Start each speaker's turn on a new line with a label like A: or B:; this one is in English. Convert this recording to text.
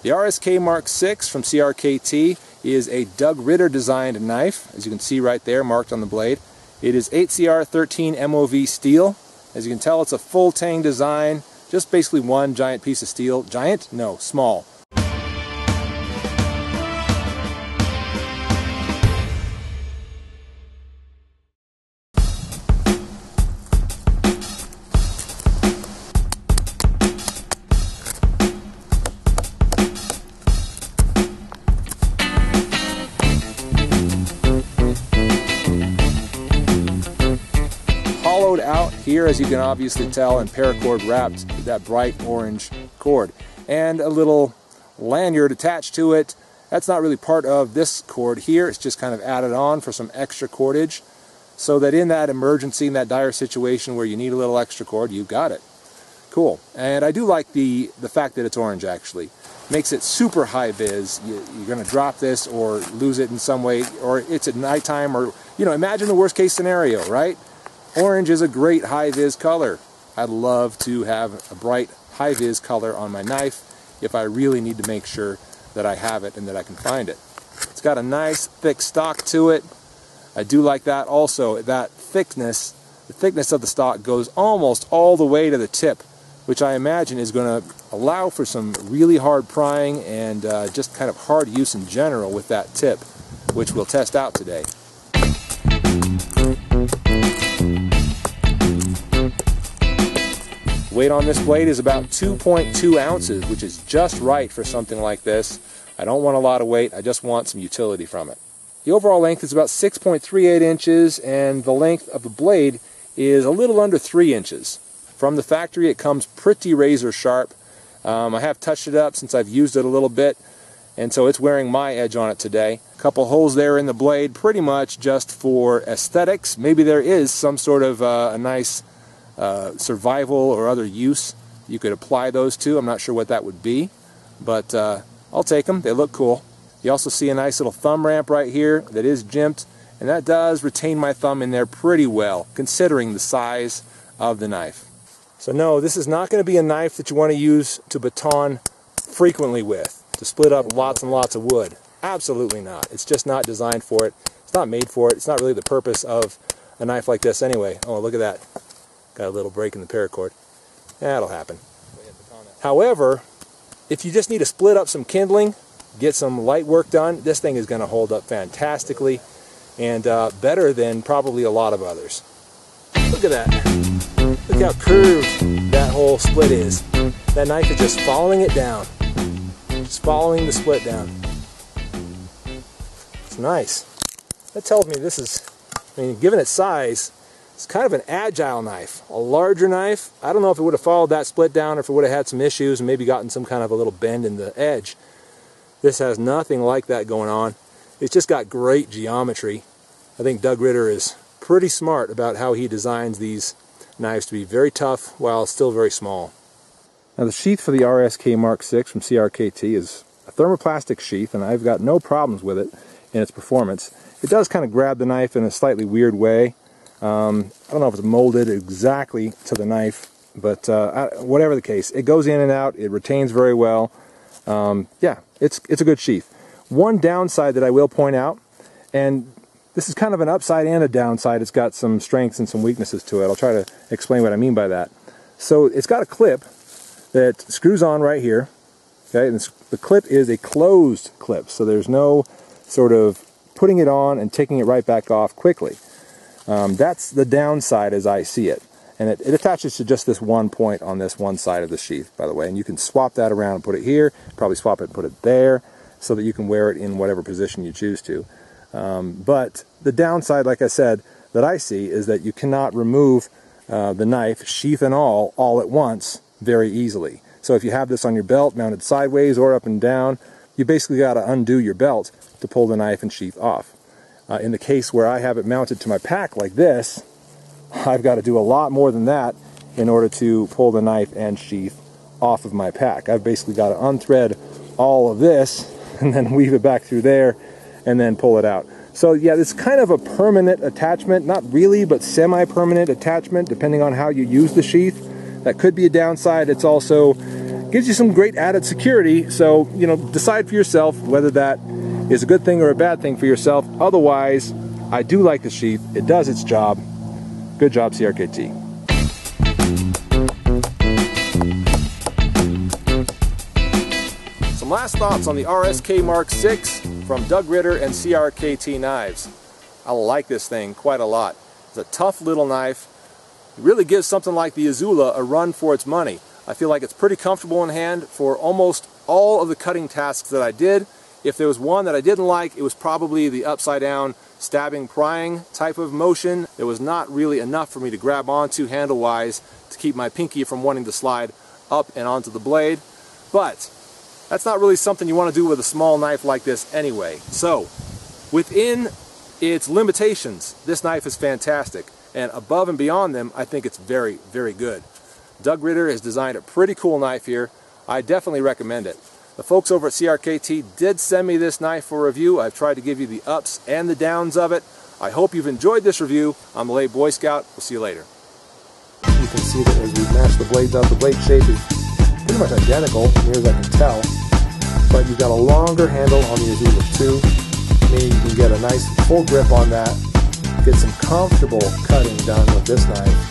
A: The RSK Mk6 from CRKT is a Doug Ritter designed knife, as you can see right there marked on the blade. It is 8CR13 MOV steel. As you can tell, it's a full tang design, just basically one giant piece of steel. Giant? No, small. Hollowed out here, as you can obviously tell, and paracord wrapped with that bright orange cord, and a little lanyard attached to it. That's not really part of this cord here, it's just kind of added on for some extra cordage, so that in that emergency, in that dire situation where you need a little extra cord, you've got it. Cool. And I do like the fact that it's orange, actually. Makes it super high vis. You're going to drop this or lose it in some way, or it's at nighttime, or, you know, imagine the worst case scenario, right? Orange is a great high-vis color. I'd love to have a bright high-vis color on my knife if I really need to make sure that I have it and that I can find it. It's got a nice thick stock to it. I do like that also. That thickness, the thickness of the stock goes almost all the way to the tip, which I imagine is going to allow for some really hard prying and just kind of hard use in general with that tip, which we'll test out today. Weight on this blade is about 2.2 ounces, which is just right for something like this. I don't want a lot of weight, I just want some utility from it. The overall length is about 6.38 inches, and the length of the blade is a little under 3 inches. From the factory, it comes pretty razor sharp. I have touched it up since I've used it a little bit, and so it's wearing my edge on it today. A couple holes there in the blade, pretty much just for aesthetics. Maybe there is some sort of a nice survival or other use you could apply those to. I'm not sure what that would be, but I'll take them. They look cool. You also see a nice little thumb ramp right here that is jimped, and that does retain my thumb in there pretty well, considering the size of the knife. So no, this is not going to be a knife that you want to use to baton frequently with, to split up lots and lots of wood. Absolutely not. It's just not designed for it. It's not made for it. It's not really the purpose of a knife like this anyway. Oh, look at that. Got a little break in the paracord. That'll happen. However, if you just need to split up some kindling, get some light work done, this thing is going to hold up fantastically and better than probably a lot of others. Look at that. Look how curved that whole split is. That knife is just following it down. Just following the split down. It's nice. That tells me this is, I mean, given its size, it's kind of an agile knife. A larger knife, I don't know if it would have followed that split down or if it would have had some issues and maybe gotten some kind of a little bend in the edge. This has nothing like that going on. It's just got great geometry. I think Doug Ritter is pretty smart about how he designs these knives to be very tough while still very small. Now the sheath for the RSK Mk6 from CRKT is a thermoplastic sheath, and I've got no problems with it in its performance. It does kind of grab the knife in a slightly weird way. I don't know if it's molded exactly to the knife, but whatever the case, it goes in and out, it retains very well. Yeah, it's a good sheath. One downside that I will point out, and this is kind of an upside and a downside, it's got some strengths and some weaknesses to it. I'll try to explain what I mean by that. So it's got a clip that screws on right here, okay, and the clip is a closed clip, so there's no sort of putting it on and taking it right back off quickly. That's the downside as I see it. And it attaches to just this one point on this one side of the sheath, by the way. And you can swap that around and put it here, probably swap it and put it there, so that you can wear it in whatever position you choose to. But the downside, like I said, that I see is that you cannot remove the knife, sheath and all at once, very easily. So if you have this on your belt, mounted sideways or up and down, you basically got to undo your belt to pull the knife and sheath off. In the case where I have it mounted to my pack like this, I've got to do a lot more than that in order to pull the knife and sheath off of my pack. I've basically got to unthread all of this and then weave it back through there and then pull it out. So yeah, it's kind of a permanent attachment, not really, but semi-permanent attachment depending on how you use the sheath. That could be a downside. It's also, gives you some great added security. So, you know, decide for yourself whether that is a good thing or a bad thing for yourself. Otherwise, I do like the sheath. It does its job. Good job, CRKT. Some last thoughts on the RSK Mk6 from Doug Ritter and CRKT knives. I like this thing quite a lot. It's a tough little knife. It really gives something like the Azula a run for its money. I feel like it's pretty comfortable in hand for almost all of the cutting tasks that I did. If there was one that I didn't like, it was probably the upside down stabbing, prying type of motion. It was not really enough for me to grab onto handle-wise to keep my pinky from wanting to slide up and onto the blade. But that's not really something you want to do with a small knife like this anyway. So, within its limitations, this knife is fantastic. And above and beyond them, I think it's very, very good. Doug Ritter has designed a pretty cool knife here. I definitely recommend it. The folks over at CRKT did send me this knife for review. I've tried to give you the ups and the downs of it. I hope you've enjoyed this review. I'm the Late Boy Scout. We'll see you later. You can see that as we match the blades up, the blade shape is pretty much identical, near as I can tell. But you've got a longer handle on the Azula 2, meaning you can get a nice full grip on that, get some comfortable cutting done with this knife.